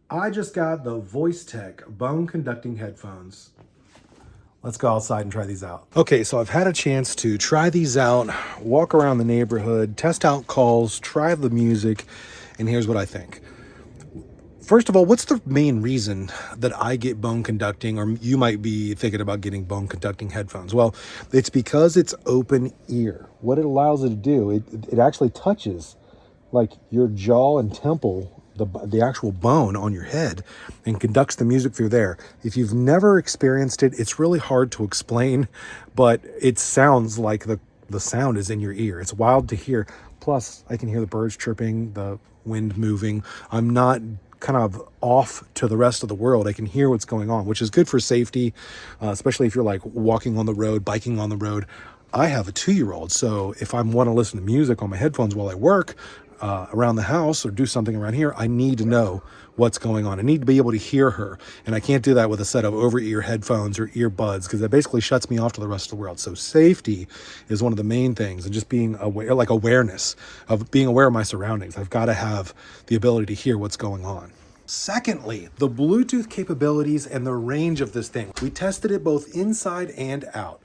I just got the VoiceTech bone conducting headphones. Let's go outside and try these out. Okay, so I've had a chance to try these out, walk around the neighborhood, test out calls, try the music, and here's what I think. First of all, what's the main reason that I get bone conducting, or you might be thinking about getting bone conducting headphones? Well, it's because it's open ear. What it allows it to do, it actually touches like your jaw and temple, the actual bone on your head, and conducts the music through there. If you've never experienced it, it's really hard to explain, but it sounds like the sound is in your ear. It's wild to hear. Plus, I can hear the birds chirping, the wind moving. I'm not kind of off to the rest of the world. I can hear what's going on, which is good for safety, especially if you're like walking on the road, biking on the road. I have a 2-year-old, so if I want to listen to music on my headphones while I work around the house or do something around here, I need to know what's going on. I need to be able to hear her, and I can't do that with a set of over-ear headphones or earbuds because that basically shuts me off to the rest of the world. So safety is one of the main things, and just being aware, like awareness of being aware of my surroundings. I've got to have the ability to hear what's going on. Secondly, the Bluetooth capabilities and the range of this thing. We tested it both inside and out.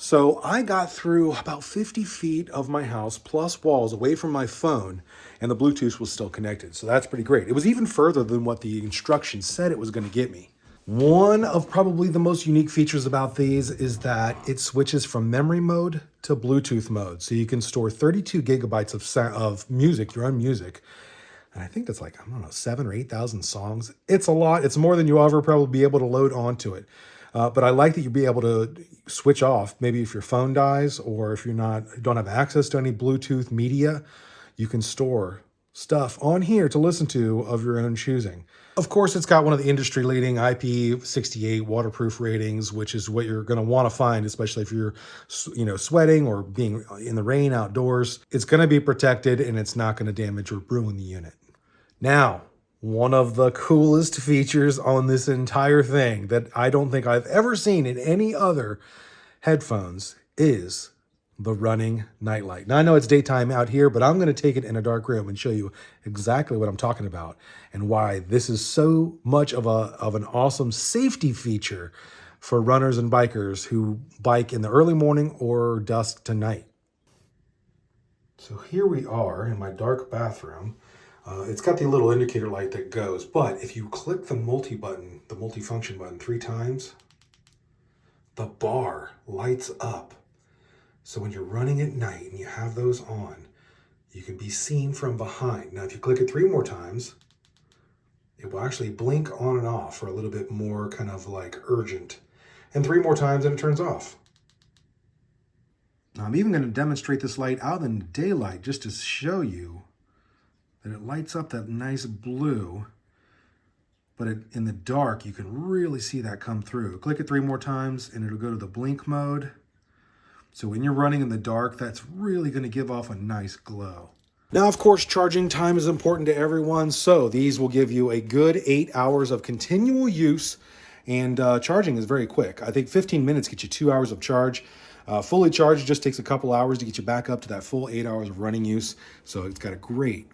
So I got through about 50 feet of my house plus walls away from my phone, and the Bluetooth was still connected. So that's pretty great. It was even further than what the instructions said it was going to get me. One of probably the most unique features about these is that it switches from memory mode to Bluetooth mode. So you can store 32 gigabytes of music, your own music. And I think that's like, I don't know, 7,000 or 8,000 songs. It's a lot. It's more than you'll ever probably be able to load onto it. But I like that you'll be able to switch off. Maybe if your phone dies or if don't have access to any Bluetooth media, you can store stuff on here to listen to of your own choosing. Of course, it's got one of the industry leading IP68 waterproof ratings, which is what you're going to want to find, especially if you're, sweating or being in the rain outdoors. It's going to be protected and it's not going to damage or ruin the unit. Now, one of the coolest features on this entire thing that I don't think I've ever seen in any other headphones is the running nightlight. Now, I know it's daytime out here, but I'm going to take it in a dark room and show you exactly what I'm talking about and why this is so much of an awesome safety feature for runners and bikers who bike in the early morning or dusk to night. So here we are in my dark bathroom. It's got the little indicator light that goes, but if you click the multifunction button 3 times, the bar lights up. So when you're running at night and you have those on, you can be seen from behind. Now, if you click it 3 more times, it will actually blink on and off for a little bit more kind of like urgent. And 3 more times and it turns off. Now, I'm even going to demonstrate this light out in daylight just to show you that it lights up that nice blue, but in the dark, you can really see that come through. Click it 3 more times and it'll go to the blink mode. So when you're running in the dark, that's really going to give off a nice glow. Now, of course, charging time is important to everyone, so these will give you a good 8 hours of continual use, and charging is very quick. I think 15 minutes gets you 2 hours of charge. Fully charged just takes a couple hours to get you back up to that full 8 hours of running use. So it's got a great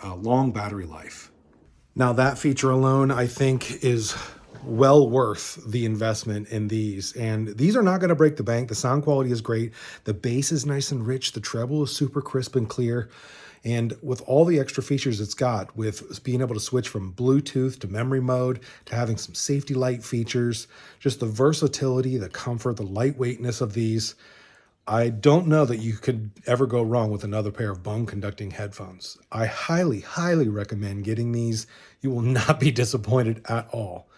long battery life. Now that feature alone, I think, is well worth the investment in these. And these are not going to break the bank. The sound quality is great. The bass is nice and rich. The treble is super crisp and clear. And with all the extra features it's got, with being able to switch from Bluetooth to memory mode, to having some safety light features, just the versatility, the comfort, the lightweightness of these, I don't know that you could ever go wrong with another pair of bone conducting headphones. I highly, highly recommend getting these. You will not be disappointed at all.